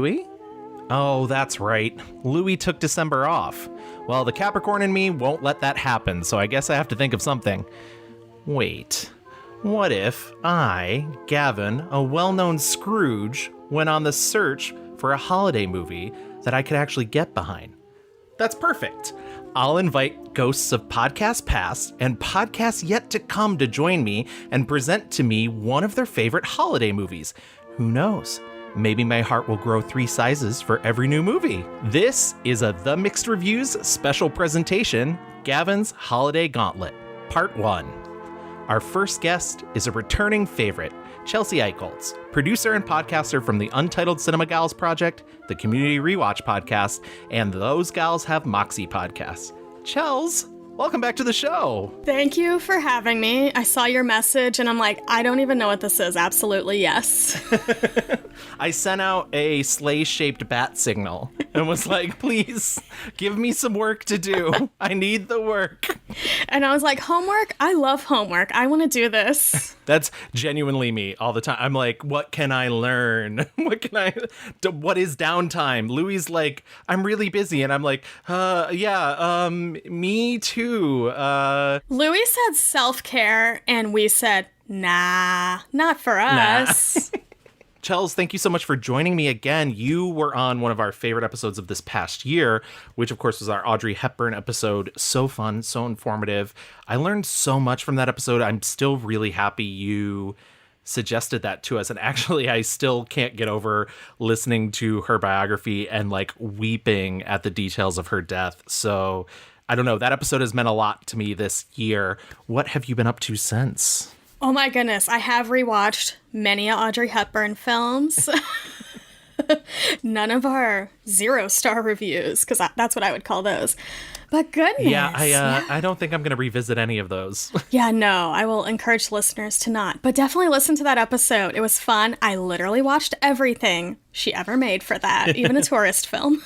Louis? Oh, that's right. Louis took December off. Well, the Capricorn in me won't let that happen, so I guess I have to think of something. Wait, what if I, Gavin, a well-known Scrooge, went on the search for a holiday movie that I could actually get behind? That's perfect. I'll invite ghosts of podcasts past and podcasts yet to come to join me and present to me one of their favorite holiday movies. Who knows? Maybe my heart will grow 3 sizes for every new movie. This is a The Mixed Reviews special presentation, Gavin's Holiday Gauntlet, Part 1. Our first guest is a returning favorite, Chelsea Eichholz, producer and podcaster from the Untitled Cinema Gals Project, the Community Rewatch Podcast, and Those Gals Have Moxie podcast. Chels, welcome back to the show. Thank you for having me. I saw your message and I'm like, I don't even know what this is. Absolutely, yes. I sent out a sleigh-shaped bat signal and was like, please give me some work to do. I need the work. And I was like, homework? I love homework. I want to do this. That's genuinely me all the time. I'm like, what can I learn? What is downtime? Louis like, I'm really busy. And I'm like, me too. Louis said self-care and we said, nah, not for us. Nah. Chels, thank you so much for joining me again. You were on one of our favorite episodes of this past year, which of course was our Audrey Hepburn episode. So fun, so informative. I learned so much from that episode. I'm still really happy you suggested that to us. And actually, I still can't get over listening to her biography and like weeping at the details of her death. So I don't know. That episode has meant a lot to me this year. What have you been up to since? Oh my goodness, I have rewatched many Audrey Hepburn films. None of our 0-star reviews, because that's what I would call those. But goodness. Yeah, I don't think I'm going to revisit any of those. Yeah, no, I will encourage listeners to not. But definitely listen to that episode. It was fun. I literally watched everything she ever made for that, even a tourist film.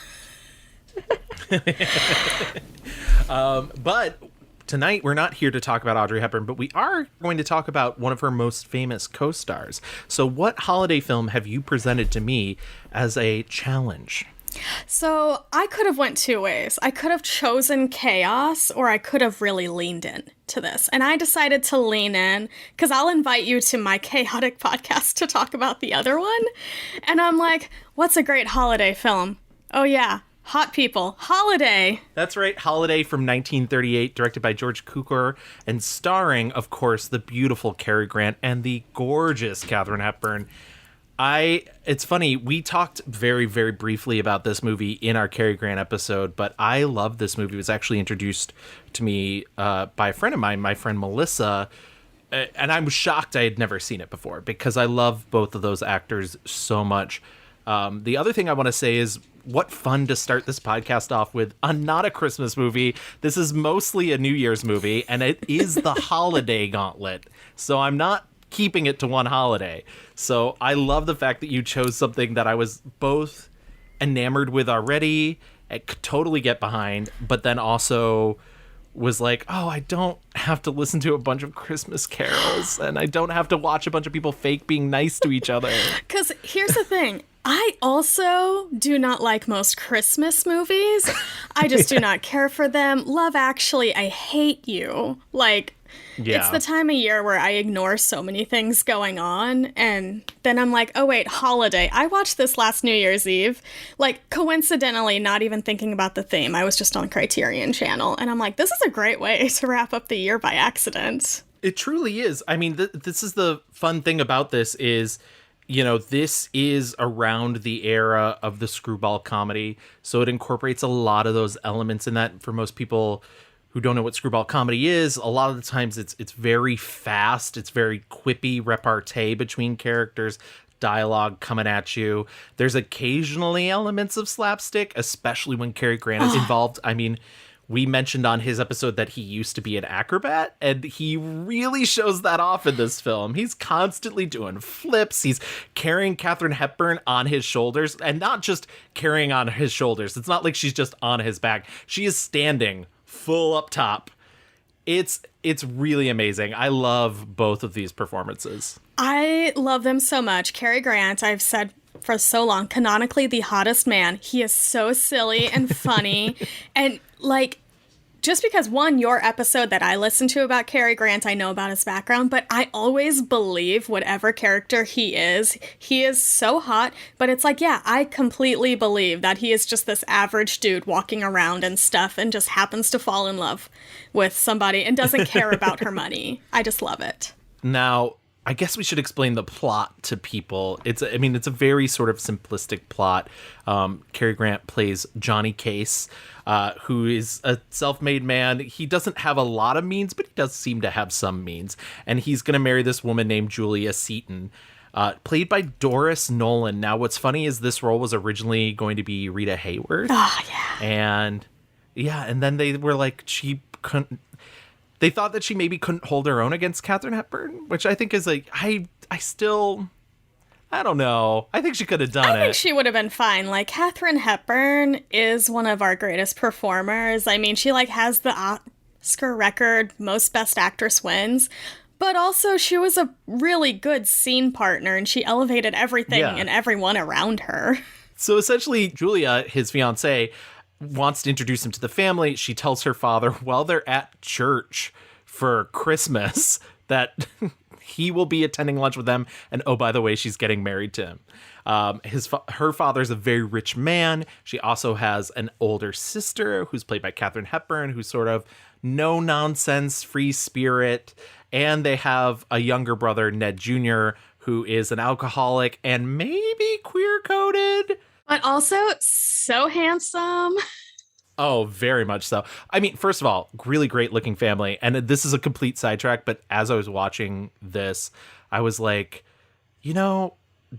But tonight, we're not here to talk about Audrey Hepburn, but we are going to talk about one of her most famous co-stars. So what holiday film have you presented to me as a challenge? So I could have went 2 ways. I could have chosen chaos, or I could have really leaned in to this. And I decided to lean in, because I'll invite you to my chaotic podcast to talk about the other one. And I'm like, what's a great holiday film? Oh yeah, Hot People, Holiday. That's right, Holiday from 1938, directed by George Cukor, and starring, of course, the beautiful Cary Grant and the gorgeous Katharine Hepburn. It's funny, we talked very, very briefly about this movie in our Cary Grant episode, but I love this movie. It was actually introduced to me by a friend of mine, my friend Melissa, and I was shocked I had never seen it before because I love both of those actors so much. The other thing I want to say is, what fun to start this podcast off with not a Christmas movie. This is mostly a New Year's movie, and it is the Holiday Gauntlet. So I'm not keeping it to one holiday. So I love the fact that you chose something that I was both enamored with already, I could totally get behind, but then also was like, oh, I don't have to listen to a bunch of Christmas carols, and I don't have to watch a bunch of people fake being nice to each other. Because here's the thing. I also do not like most Christmas movies. I just do not care for them. Love Actually, I hate you. Like, It's the time of year where I ignore so many things going on, and then I'm like, oh wait, Holiday. I watched this last New Year's Eve, like coincidentally, not even thinking about the theme. I was just on Criterion Channel, and I'm like, this is a great way to wrap up the year by accident. It truly is. I mean, this is the fun thing about this is, you know, this is around the era of the screwball comedy, so it incorporates a lot of those elements in that. For most people who don't know what screwball comedy is, a lot of the times it's very fast, it's very quippy repartee between characters, dialogue coming at you. There's occasionally elements of slapstick, especially when Cary Grant is involved. I mean, we mentioned on his episode that he used to be an acrobat, and he really shows that off in this film. He's constantly doing flips. He's carrying Katharine Hepburn on his shoulders, and not just carrying on his shoulders. It's not like she's just on his back. She is standing full up top. It's really amazing. I love both of these performances. I love them so much. Cary Grant, I've said for so long. Canonically, the hottest man. He is so silly and funny. And, like, just because, one, your episode that I listened to about Cary Grant, I know about his background, but I always believe whatever character he is so hot. But it's like, yeah, I completely believe that he is just this average dude walking around and stuff and just happens to fall in love with somebody and doesn't care about her money. I just love it. Now, I guess we should explain the plot to people. It's a very sort of simplistic plot. Cary Grant plays Johnny Case, who is a self-made man. He doesn't have a lot of means, but he does seem to have some means. And he's going to marry this woman named Julia Seton, played by Doris Nolan. Now, what's funny is this role was originally going to be Rita Hayworth. Oh, yeah. And then they were like, she couldn't. They thought that she maybe couldn't hold her own against Katharine Hepburn, which I think is like, I don't know. I think she could have done it. I think she would have been fine. Like, Katharine Hepburn is one of our greatest performers. I mean, she, like, has the Oscar record, most Best Actress wins. But also, she was a really good scene partner, and she elevated everything and everyone around her. So essentially, Julia, his fiancée, wants to introduce him to the family. She tells her father while they're at church for Christmas that he will be attending lunch with them. And oh, by the way, she's getting married to him. Her father's a very rich man. She also has an older sister who's played by Katharine Hepburn, who's sort of no nonsense, free spirit. And they have a younger brother, Ned Jr., who is an alcoholic and maybe queer coded. But also so handsome. Oh, very much so. I mean, first of all, really great looking family. And this is a complete sidetrack, but as I was watching this, I was like,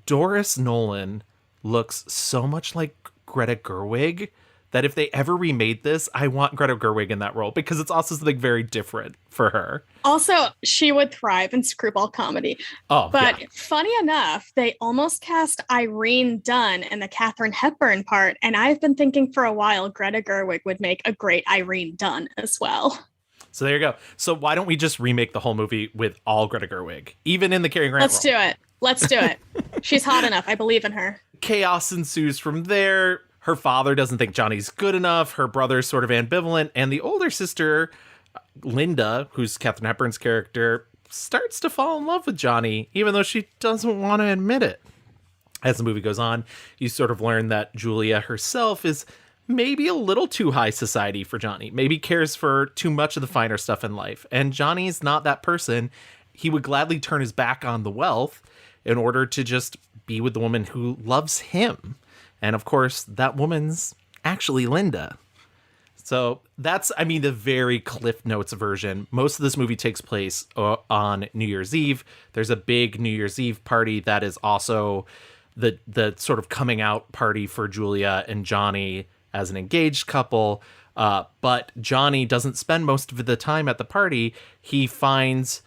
Doris Nolan looks so much like Greta Gerwig that if they ever remade this, I want Greta Gerwig in that role because it's also something very different for her. Also, she would thrive in screwball comedy. Oh, but yeah. Funny enough, they almost cast Irene Dunne in the Katharine Hepburn part, and I've been thinking for a while Greta Gerwig would make a great Irene Dunne as well. So there you go. So why don't we just remake the whole movie with all Greta Gerwig, even in the Cary Grant Let's role? do it. Let's do it. She's hot enough. I believe in her. Chaos ensues from there. Her father doesn't think Johnny's good enough. Her brother's sort of ambivalent. And the older sister, Linda, who's Katharine Hepburn's character, starts to fall in love with Johnny, even though she doesn't want to admit it. As the movie goes on, you sort of learn that Julia herself is maybe a little too high society for Johnny, maybe cares for too much of the finer stuff in life. And Johnny's not that person. He would gladly turn his back on the wealth in order to just be with the woman who loves him. And of course, that woman's actually Linda. So that's, the very Cliff Notes version. Most of this movie takes place on New Year's Eve. There's a big New Year's Eve party that is also the sort of coming out party for Julia and Johnny as an engaged couple. But Johnny doesn't spend most of the time at the party. He finds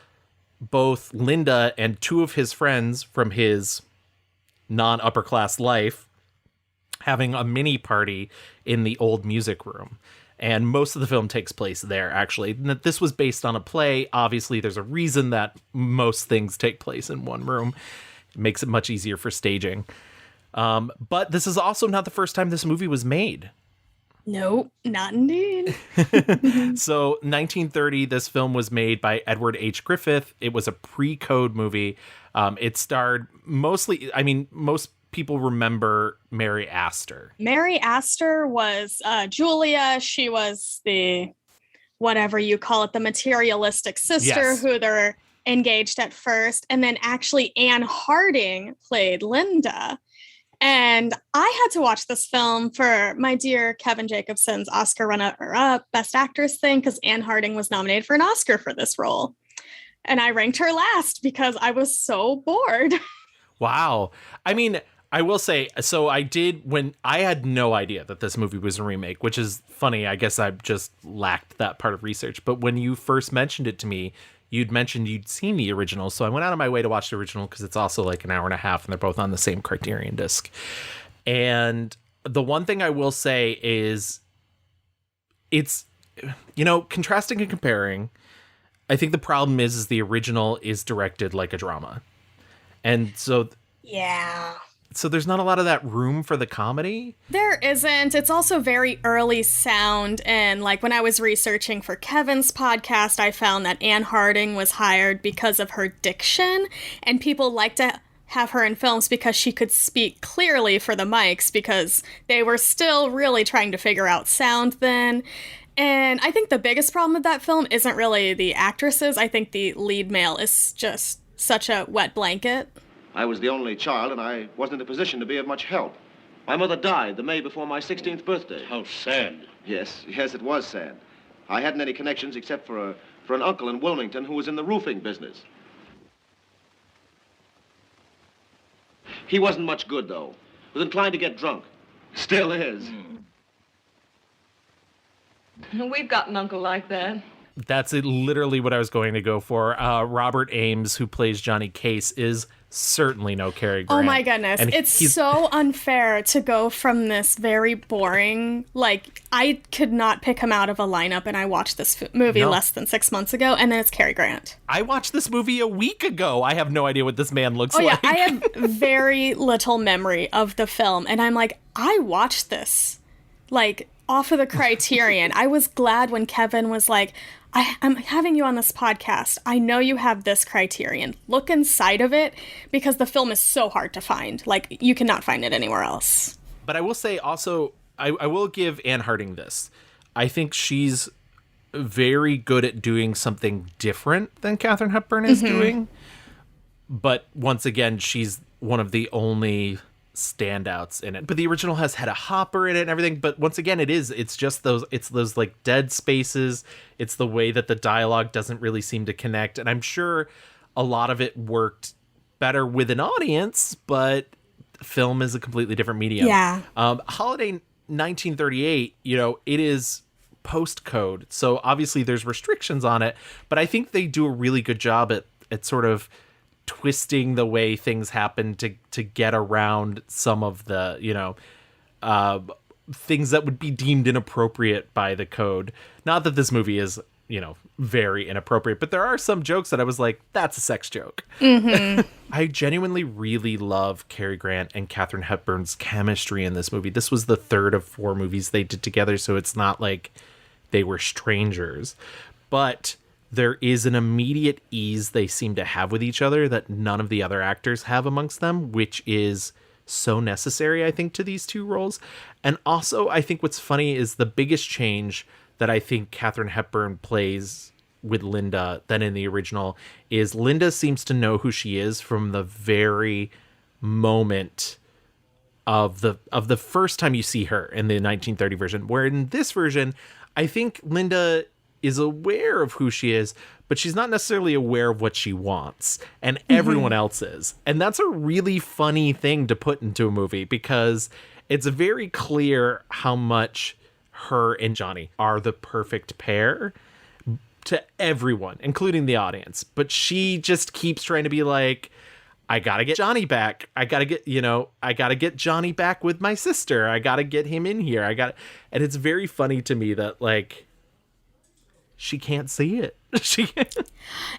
both Linda and two of his friends from his non-upper class life having a mini party in the old music room. And most of the film takes place there, actually. This was based on a play. Obviously, there's a reason that most things take place in one room. It makes it much easier for staging. But this is also not the first time this movie was made. Nope, not indeed. So 1930, this film was made by Edward H. Griffith. It was a pre-code movie. It starred most people remember Mary Astor. Mary Astor was Julia. She was the, whatever you call it, the materialistic sister who they're engaged at first. And then actually Anne Harding played Linda. And I had to watch this film for my dear Kevin Jacobson's Oscar runner-up Best Actress thing because Anne Harding was nominated for an Oscar for this role. And I ranked her last because I was so bored. Wow. I will say, so when I had no idea that this movie was a remake, which is funny. I guess I just lacked that part of research. But when you first mentioned it to me, you'd mentioned you'd seen the original. So I went out of my way to watch the original because it's also like an hour and a half and they're both on the same Criterion disc. And the one thing I will say is it's, contrasting and comparing. I think the problem is the original is directed like a drama. And so... Yeah. So there's not a lot of that room for the comedy. There isn't. It's also very early sound. And like when I was researching for Kevin's podcast, I found that Anne Harding was hired because of her diction. And people like to have her in films because she could speak clearly for the mics because they were still really trying to figure out sound then. And I think the biggest problem with that film isn't really the actresses. I think the lead male is just such a wet blanket. I was the only child, and I wasn't in a position to be of much help. My mother died the May before my 16th birthday. How sad. Yes, it was sad. I hadn't any connections except for an uncle in Wilmington who was in the roofing business. He wasn't much good, though. Was inclined to get drunk. Still is. We've got an uncle like that. That's literally what I was going to go for. Robert Ames, who plays Johnny Case, is certainly no Cary Grant. Oh my goodness. And it's so unfair to go from this very boring, like, I could not pick him out of a lineup, and I watched this movie less than 6 months ago, and then it's Cary Grant. I watched this movie a week ago. I have no idea what this man looks like. Yeah, I have very little memory of the film, and I'm like, I watched this, like, off of the Criterion. I was glad when Kevin was like, I'm having you on this podcast. I know you have this Criterion. Look inside of it, because the film is so hard to find. Like, you cannot find it anywhere else. But I will say also, I will give Anne Harding this. I think she's very good at doing something different than Katharine Hepburn is doing. But once again, she's one of the only standouts in it. But the original has Hedda Hopper in it and everything, but once again it's just those like dead spaces. It's the way that the dialogue doesn't really seem to connect, and I'm sure a lot of it worked better with an audience, but film is a completely different medium. Holiday 1938, it is postcode, so obviously there's restrictions on it, but I think they do a really good job at sort of twisting the way things happen to get around some of the, things that would be deemed inappropriate by the code. Not that this movie is, very inappropriate, but there are some jokes that I was like, that's a sex joke. I genuinely really love Cary Grant and Katharine Hepburn's chemistry in this movie. This was the third of 4 movies they did together, so it's not like they were strangers. But there is an immediate ease they seem to have with each other that none of the other actors have amongst them, which is so necessary, I think, to these two roles. And also, I think what's funny is the biggest change that I think Katharine Hepburn plays with Linda than in the original is Linda seems to know who she is from the very moment of the first time you see her in the 1930 version, where in this version, I think Linda is aware of who she is, but she's not necessarily aware of what she wants, and everyone else is. And that's a really funny thing to put into a movie, because it's very clear how much her and Johnny are the perfect pair to everyone, including the audience. But she just keeps trying to be like, I gotta get Johnny back. I gotta get Johnny back with my sister. I gotta get him in here. And it's very funny to me that, like, she can't see it.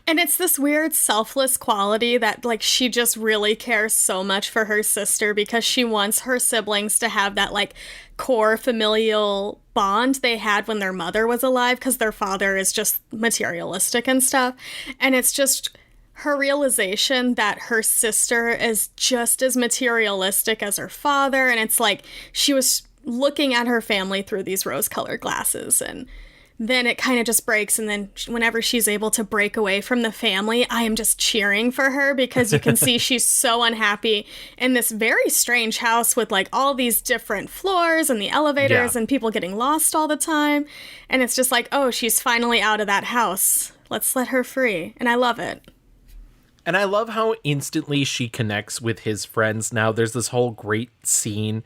And it's this weird selfless quality that, like, she just really cares so much for her sister because she wants her siblings to have that, like, core familial bond they had when their mother was alive, because their father is just materialistic and stuff. And it's just her realization that her sister is just as materialistic as her father. And it's like she was looking at her family through these rose-colored glasses, and then it kind of just breaks, and then whenever she's able to break away from the family, I am just cheering for her, because you can see she's so unhappy in this very strange house with, like, all these different floors and the elevators and people getting lost all the time. And it's just like, oh, she's finally out of that house. Let's let her free. And I love it. And I love how instantly she connects with his friends. Now, there's this whole great scene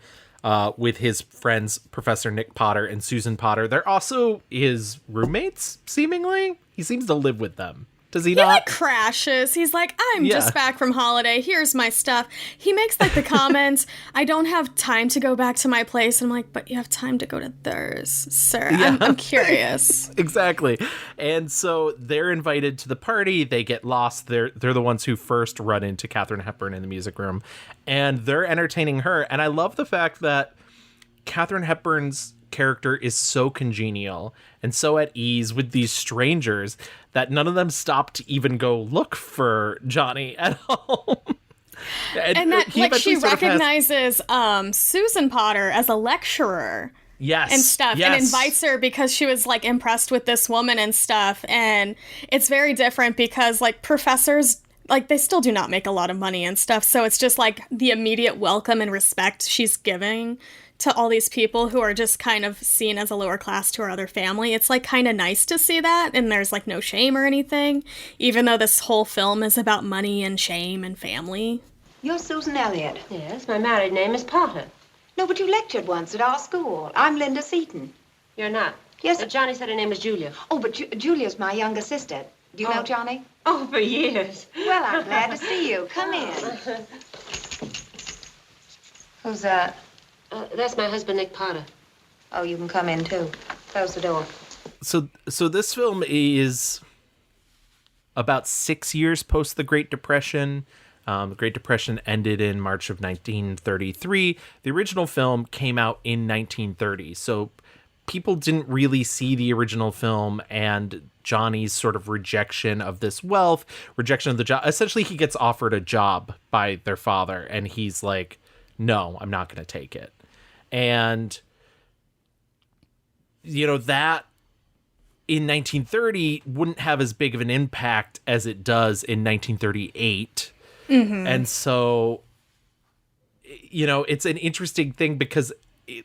with his friends, Professor Nick Potter and Susan Potter. They're also his roommates, seemingly. He seems to live with them. Does he He not? like crashes. He's like, I'm just back from holiday. Here's my stuff. He makes like the comment, I don't have time to go back to my place. And I'm like, but you have time to go to theirs, sir. Yeah. I'm curious. Exactly. And so they're invited to the party. They get lost. They're the ones who first run into Katharine Hepburn in the music room. And they're entertaining her. And I love the fact that Katharine Hepburn's character is so congenial and so at ease with these strangers that none of them stop to even go look for Johnny at all. and that like she recognizes Susan Potter as a lecturer. Yes. And stuff. Yes. And invites her because she was like impressed with this woman and stuff. And it's very different because like professors, like they still do not make a lot of money and stuff. So it's just like the immediate welcome and respect she's giving to all these people who are just kind of seen as a lower class to her other family. It's like kind of nice to see that, and there's like no shame or anything, even though this whole film is about money and shame and family. You're Susan Elliott. Yes, my married name is Potter. No, but you lectured once at our school. I'm Linda Seaton. You're not? Yes. Johnny said her name was Julia. Oh, but Julia's my younger sister. Do you know Johnny? Oh, for years. Well, I'm glad to see you. Come in. Who's that? That's my husband, Nick Potter. Oh, you can come in, too. Close the door. So this film is about 6 years post the Great Depression. The Great Depression ended in March of 1933. The original film came out in 1930. So people didn't really see the original film, and Johnny's sort of rejection of this wealth, rejection of the job. Essentially, he gets offered a job by their father, and he's like, no, I'm not going to take it. And, you know, that in 1930 wouldn't have as big of an impact as it does in 1938. Mm-hmm. And so, you know, it's an interesting thing because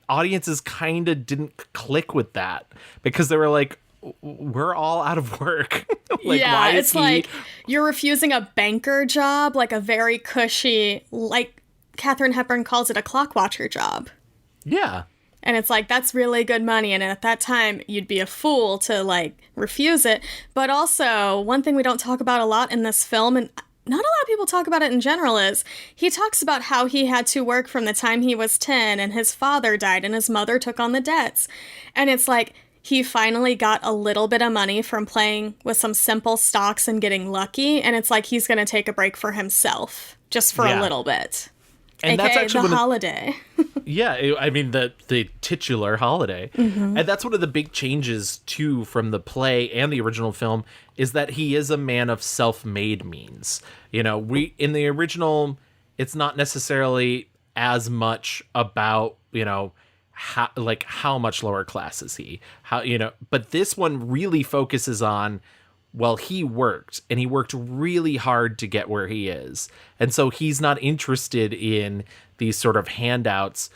audiences kind of didn't click with that because they were like, we're all out of work. Like, yeah, why is it's like you're refusing a banker job, like a very cushy, like Katharine Hepburn calls it, a clock watcher job. Yeah. And it's like, that's really good money. And at that time, you'd be a fool to, like, refuse it. But also, one thing we don't talk about a lot in this film, and not a lot of people talk about it in general, is he talks about how he had to work from the time he was 10 and his father died and his mother took on the debts. And it's like, he finally got a little bit of money from playing with some simple stocks and getting lucky. And it's like, he's going to take a break for himself just for a little bit. And AKA that's actually the holiday. Yeah, I mean the titular holiday. Mm-hmm. And that's one of the big changes too from the play and the original film is that he is a man of self-made means. You know, in the original, it's not necessarily as much about, you know, how much lower class is he? How, you know, but this one really focuses on, well, he worked, and he worked really hard to get where he is. And so he's not interested in these sort of handouts,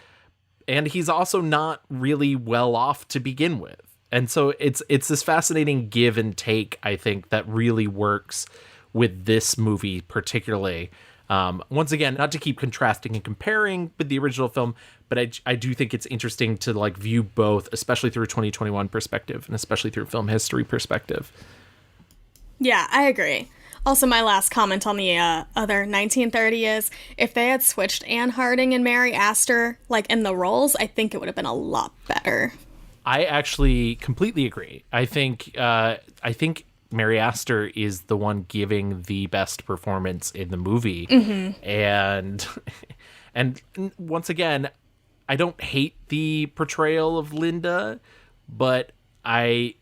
and he's also not really well off to begin with. And so it's this fascinating give and take, I think, that really works with this movie particularly. Once again, not to keep contrasting and comparing with the original film, but I do think it's interesting to like view both, especially through a 2021 perspective and especially through film history perspective. Yeah, I agree. Also, my last comment on the other 1930 is, if they had switched Anne Harding and Mary Astor, like, in the roles, I think it would have been a lot better. I actually completely agree. I think Mary Astor is the one giving the best performance in the movie. Mm-hmm. And once again, I don't hate the portrayal of Linda, but I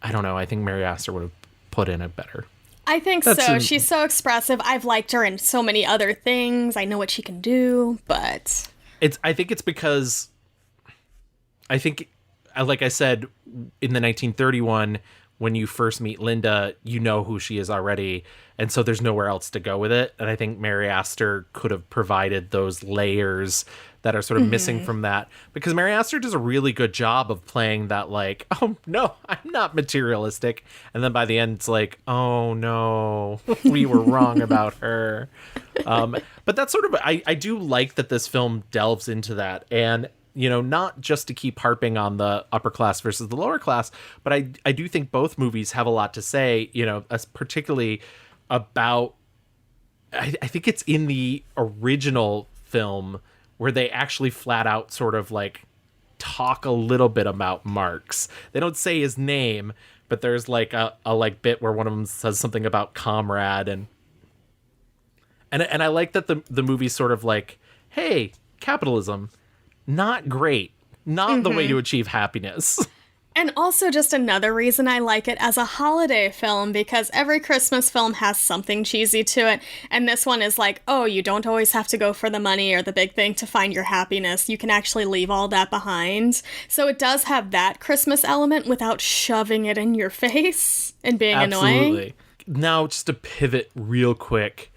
don't know. I think Mary Astor would have put in it better. I think so. She's so expressive. I've liked her in so many other things. I know what she can do, but I think it's because I think, like I said, in the 1931, when you first meet Linda, you know who she is already, and so there's nowhere else to go with it. And I think Mary Astor could have provided those layers that are sort of missing from that, because Mary Astor does a really good job of playing that, like, oh no, I'm not materialistic, and then by the end it's like, oh no, we were wrong about her. But that's sort of, I do like that this film delves into that. And not just to keep harping on the upper class versus the lower class, but I do think both movies have a lot to say, particularly about, I think it's in the original film where they actually flat out sort of like talk a little bit about Marx. They don't say his name, but there's like a like bit where one of them says something about comrade, and I like that the movie's sort of like, hey, capitalism, not great, not the way to achieve happiness. And also just another reason I like it as a holiday film, because every Christmas film has something cheesy to it. And this one is like, oh, you don't always have to go for the money or the big thing to find your happiness. You can actually leave all that behind. So it does have that Christmas element without shoving it in your face and being annoying. Now, just to pivot real quick,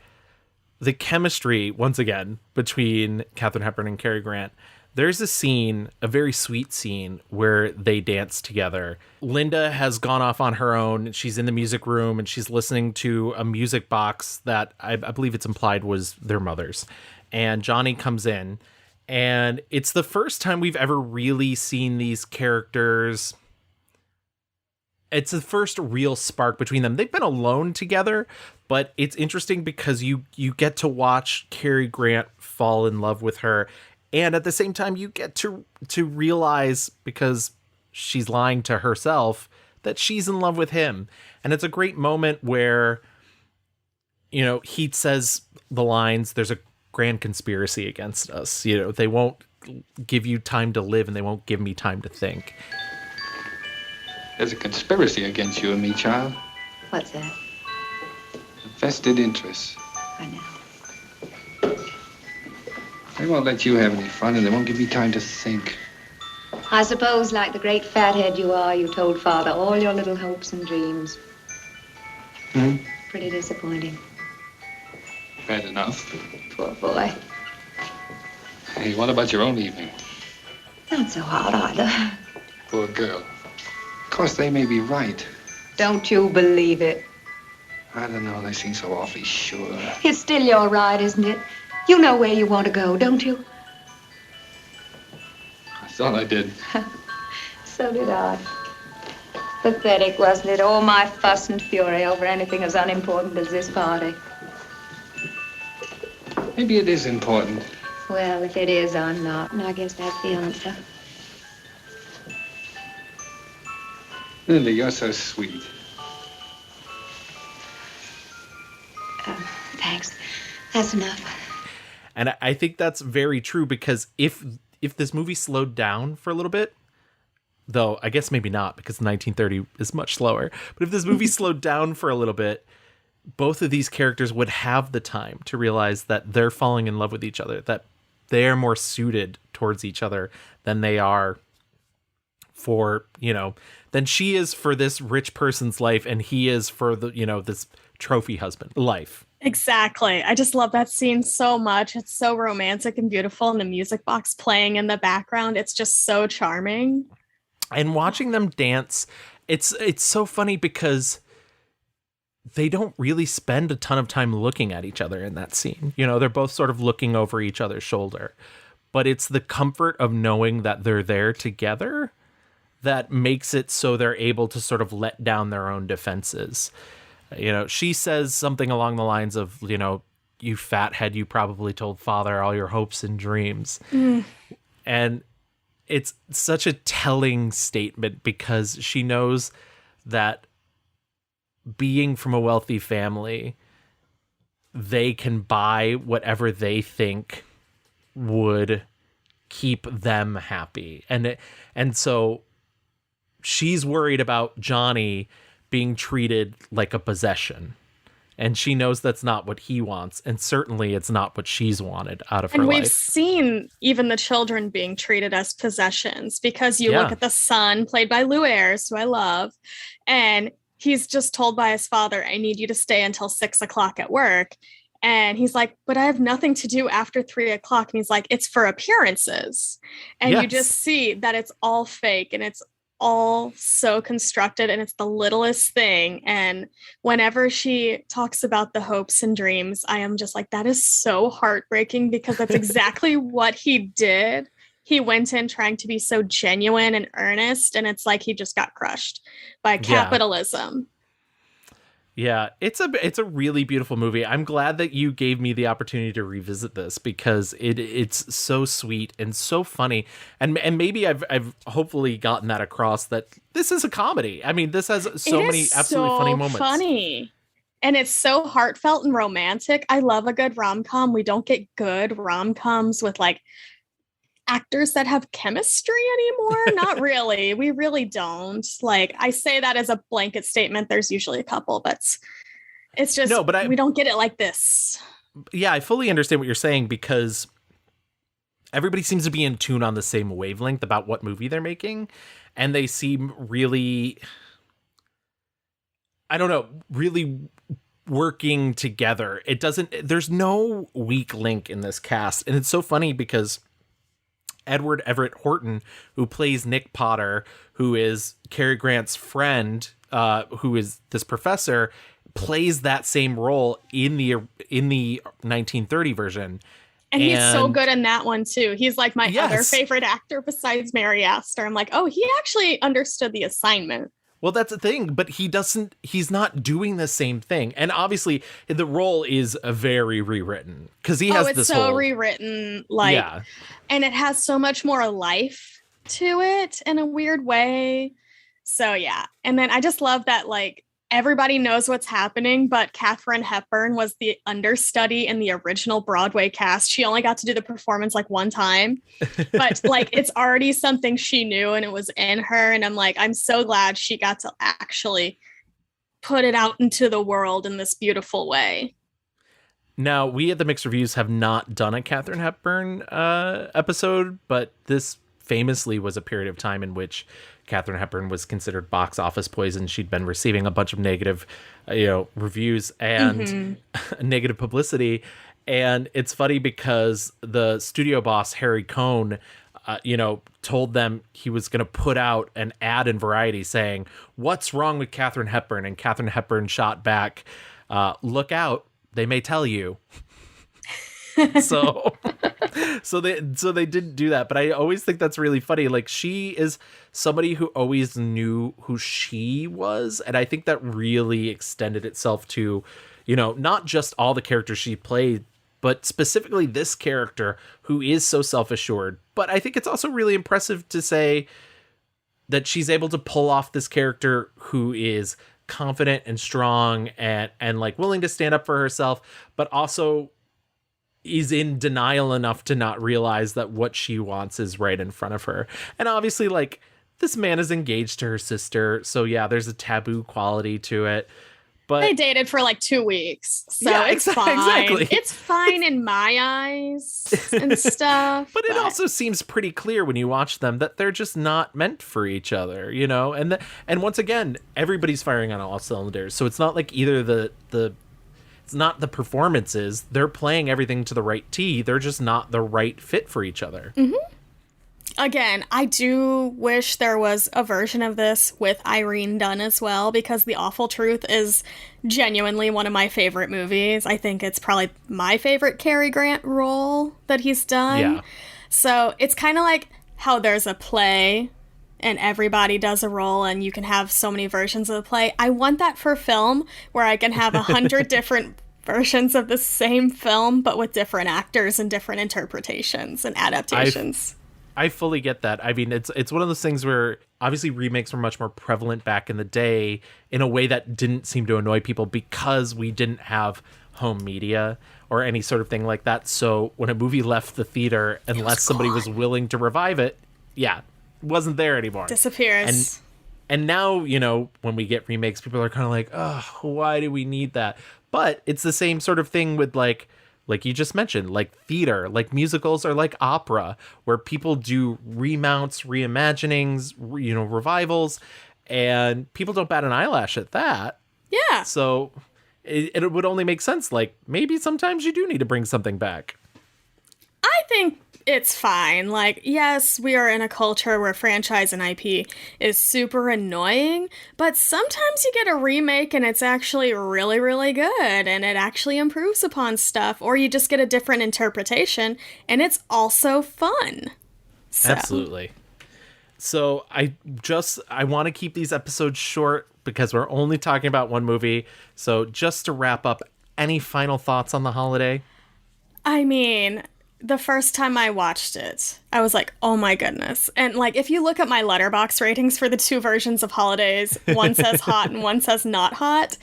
the chemistry, once again, between Katharine Hepburn and Cary Grant. There's a scene, a very sweet scene, where they dance together. Linda has gone off on her own. She's in the music room, and she's listening to a music box that I believe it's implied was their mother's. And Johnny comes in, and it's the first time we've ever really seen these characters. It's the first real spark between them. They've been alone together, but it's interesting because you get to watch Cary Grant fall in love with her. And at the same time, you get to realize, because she's lying to herself, that she's in love with him. And it's a great moment where, he says the lines, there's a grand conspiracy against us. They won't give you time to live, and they won't give me time to think. There's a conspiracy against you and me, child. What's that? A vested interest. I know. They won't let you have any fun, and they won't give you time to think. I suppose, like the great fathead you are, you told Father all your little hopes and dreams. Pretty disappointing. Bad enough. Poor boy. Hey, what about your own evening? Not so hard either. Poor girl. Of course, they may be right. Don't you believe it. I don't know, they seem so awfully sure. It's still your ride, isn't it? You know where you want to go, don't you? I thought I did. So did I. Pathetic, wasn't it? All my fuss and fury over anything as unimportant as this party. Maybe it is important. Well, if it is, I'm not, and I guess that's the answer. Linda, you're so sweet. Thanks. That's enough. And I think that's very true, because if this movie slowed down for a little bit, though I guess maybe not, because 1930 is much slower, but if this movie slowed down for a little bit, both of these characters would have the time to realize that they're falling in love with each other, that they're more suited towards each other than they are for, than she is for this rich person's life, and he is for the, this trophy husband life. Exactly. I just love that scene so much. It's so romantic and beautiful, and the music box playing in the background. It's just so charming. And watching them dance, it's so funny because they don't really spend a ton of time looking at each other in that scene. They're both sort of looking over each other's shoulder. But it's the comfort of knowing that they're there together that makes it so they're able to sort of let down their own defenses. She says something along the lines of, you fathead, you probably told Father all your hopes and dreams. And it's such a telling statement, because she knows that being from a wealthy family, they can buy whatever they think would keep them happy. And so she's worried about Johnny being treated like a possession, and she knows that's not what he wants, and certainly it's not what she's wanted out of her life. And we've seen even the children being treated as possessions, because you look at the son, played by Lou Ayres, who I love, and he's just told by his father, I need you to stay until 6 o'clock at work. And he's like, but I have nothing to do after 3 o'clock. And he's like, it's for appearances. And you just see that it's all fake, and it's all so constructed, and it's the littlest thing. And whenever she talks about the hopes and dreams, I am just like, that is so heartbreaking, because that's exactly what he did he went in trying to be so genuine and earnest, and it's like he just got crushed by capitalism. Yeah, it's a really beautiful movie. I'm glad that you gave me the opportunity to revisit this because it's so sweet and so funny. And maybe I've hopefully gotten that across that this is a comedy. I mean, this has so many absolutely funny moments. Funny. And it's so heartfelt and romantic. I love a good rom-com. We don't get good rom-coms with like actors that have chemistry anymore. Not really. We really don't. Like, I say that as a blanket statement. There's usually a couple, but it's just, we don't get it like this. Yeah, I fully understand what you're saying because everybody seems to be in tune on the same wavelength about what movie they're making. And they seem really, I don't know, really working together. There's no weak link in this cast. And it's so funny because Edward Everett Horton, who plays Nick Potter, who is Cary Grant's friend, who is this professor, plays that same role in the 1930 version. And he's so good in that one too. He's like my other favorite actor besides Mary Astor. I'm like, oh, he actually understood the assignment. Well, that's the thing, but he's not doing the same thing. And obviously the role is very rewritten because he has this so rewritten, like, and it has so much more life to it in a weird way. So yeah. And then I just love that, like, everybody knows what's happening, but Katharine Hepburn was the understudy in the original Broadway cast. She only got to do the performance like one time, but like it's already something she knew and it was in her. And I'm like, I'm so glad she got to actually put it out into the world in this beautiful way. Now, we at the Mixed Reviews have not done a Katharine Hepburn episode, but this famously was a period of time in which Katharine Hepburn was considered box office poison. She'd been receiving a bunch of negative, reviews and negative publicity. And it's funny because the studio boss, Harry Cohn, told them he was going to put out an ad in Variety saying, "What's wrong with Katharine Hepburn?" And Katharine Hepburn shot back, "Look out, they may tell you." so they didn't do that, but I always think that's really funny. Like, she is somebody who always knew who she was, and I think that really extended itself to, not just all the characters she played, but specifically this character who is so self-assured. But I think it's also really impressive to say that she's able to pull off this character who is confident and strong and like willing to stand up for herself, but also is in denial enough to not realize that what she wants is right in front of her. And obviously, like, this man is engaged to her sister, so yeah, there's a taboo quality to it. But they dated for like 2 weeks, so yeah, it's fine. Exactly. It's fine in my eyes and stuff. But it also seems pretty clear when you watch them that they're just not meant for each other, And once again, everybody's firing on all cylinders, so it's not like either it's not the performances. They're playing everything to the right tee. They're just not the right fit for each other. Mm-hmm. Again, I do wish there was a version of this with Irene Dunne as well, because The Awful Truth is genuinely one of my favorite movies. I think it's probably my favorite Cary Grant role that he's done. Yeah. So it's kind of like how there's a play and everybody does a role and you can have so many versions of the play. I want that for film where I can have 100 different versions of the same film, but with different actors and different interpretations and adaptations. I fully get that. I mean, it's one of those things where obviously remakes were much more prevalent back in the day in a way that didn't seem to annoy people because we didn't have home media or any sort of thing like that. So when a movie left the theater, unless somebody was willing to revive it, wasn't there anymore. Disappears. And now, when we get remakes, people are kind of like, oh, why do we need that? But it's the same sort of thing with like you just mentioned, like theater, like musicals are like opera, where people do remounts, reimaginings, revivals, and people don't bat an eyelash at that. Yeah. So it would only make sense. Like, maybe sometimes you do need to bring something back. I think it's fine. Like, yes, we are in a culture where franchise and IP is super annoying, but sometimes you get a remake and it's actually really, really good and it actually improves upon stuff, or you just get a different interpretation and it's also fun. So. Absolutely. So I want to keep these episodes short because we're only talking about one movie. So just to wrap up, any final thoughts on The Holiday? I mean, the first time I watched it, I was like, oh my goodness. And like, if you look at my Letterboxd ratings for the two versions of Holidays, one says hot and one says not hot.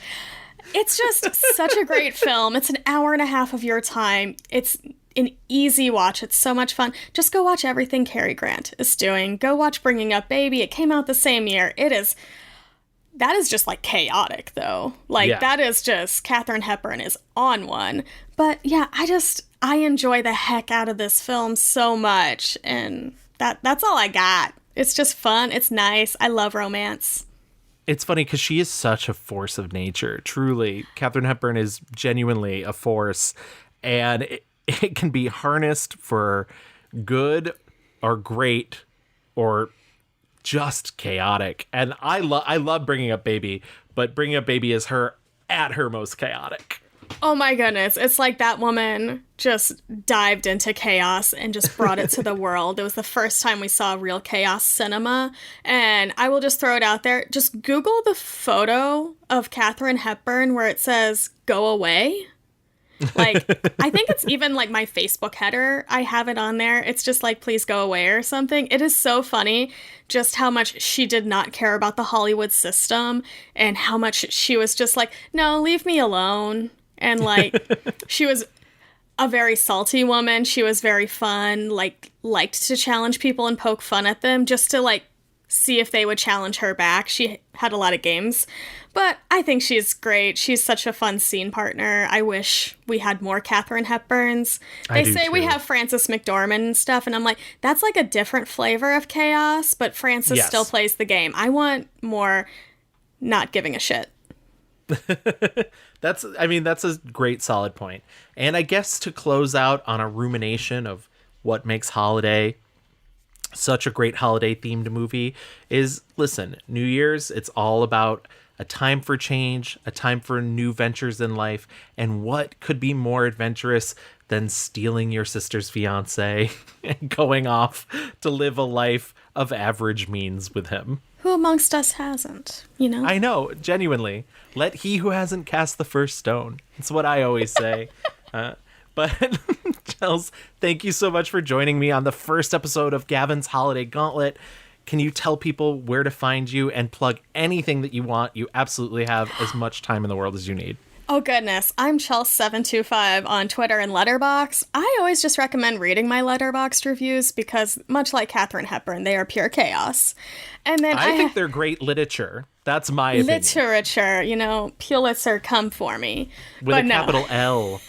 It's just such a great film. It's an hour and a half of your time. It's an easy watch. It's so much fun. Just go watch everything Cary Grant is doing. Go watch Bringing Up Baby. It came out the same year. That is just like chaotic though. Like that is just, Katharine Hepburn is on one. But yeah, I enjoy the heck out of this film so much. And that's all I got. It's just fun. It's nice. I love romance. It's funny because she is such a force of nature. Truly, Katharine Hepburn is genuinely a force. And it can be harnessed for good or great or just chaotic. And I love Bringing Up Baby, but Bringing Up Baby is her at her most chaotic. Oh my goodness. It's like that woman just dived into chaos and just brought it to the world. It was the first time we saw real chaos cinema. And I will just throw it out there. Just Google the photo of Katharine Hepburn where it says, "Go away." Like, I think it's even like my Facebook header. I have it on there. It's just like, please go away or something. It is so funny just how much she did not care about the Hollywood system and how much she was just like, no, leave me alone. And like, she was a very salty woman. She was very fun, like, liked to challenge people and poke fun at them just to like see if they would challenge her back. She had a lot of games, but I think she's great. She's such a fun scene partner. I wish we had more Katharine Hepburns. They say we have Frances McDormand and stuff, and I'm like, that's like a different flavor of chaos, but Frances still plays the game. I want more not giving a shit. That's a great solid point. And I guess to close out on a rumination of what makes Holiday such a great holiday themed movie is, listen, New Year's, it's all about a time for change, a time for new ventures in life. And what could be more adventurous than stealing your sister's fiance and going off to live a life of average means with him? Who amongst us hasn't, you know? I know, genuinely. Let he who hasn't cast the first stone. It's what I always say. But Chels, thank you so much for joining me on the first episode of Gavin's Holiday Gauntlet. Can you tell people where to find you and plug anything that you want? You absolutely have as much time in the world as you need. Oh, goodness. I'm Chels725 on Twitter and Letterboxd. I always just recommend reading my Letterboxd reviews because, much like Katharine Hepburn, they are pure chaos. And then I think they're great literature. That's my opinion. Literature, you know, Pulitzer, come for me. With a capital L.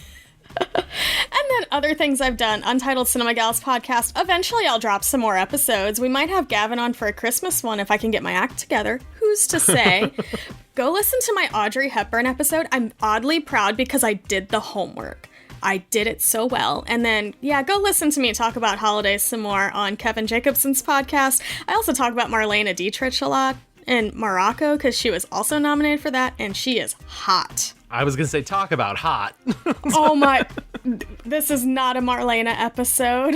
And then other things I've done, Untitled Cinema Gals podcast. Eventually I'll drop some more episodes. We might have Gavin on for a Christmas one if I can get my act together. Who's to say? Go listen to my Audrey Hepburn episode. I'm oddly proud because I did the homework. I did it so well. And then, yeah, go listen to me talk about holidays some more on Kevin Jacobson's podcast. I also talk about Marlene Dietrich a lot in Morocco because she was also nominated for that, and she is hot. I was going to say, talk about hot. Oh my, this is not a Marlena episode,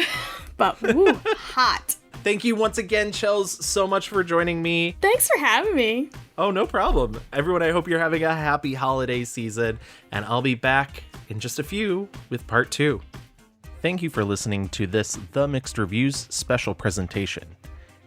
but woo, hot. Thank you once again, Chels, so much for joining me. Thanks for having me. Oh, no problem. Everyone, I hope you're having a happy holiday season, and I'll be back in just a few with part 2. Thank you for listening to this The Mixed Reviews special presentation.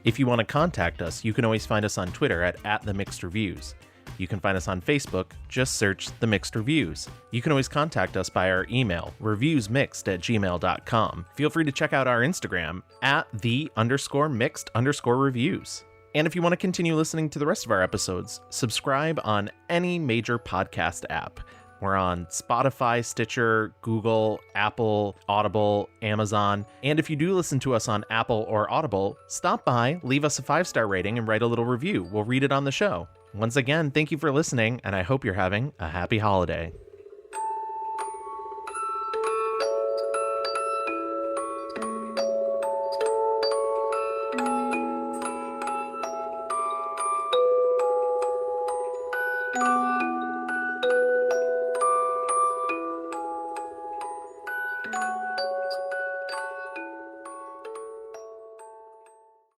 If you want to contact us, you can always find us on Twitter at The Mixed Reviews. You can find us on Facebook, just search The Mixed Reviews. You can always contact us by our email, reviewsmixed@gmail.com. Feel free to check out our Instagram @the_mixed_reviews. And if you want to continue listening to the rest of our episodes, subscribe on any major podcast app. We're on Spotify, Stitcher, Google, Apple, Audible, Amazon. And if you do listen to us on Apple or Audible, stop by, leave us a 5-star rating, and write a little review. We'll read it on the show. Once again, thank you for listening, and I hope you're having a happy holiday.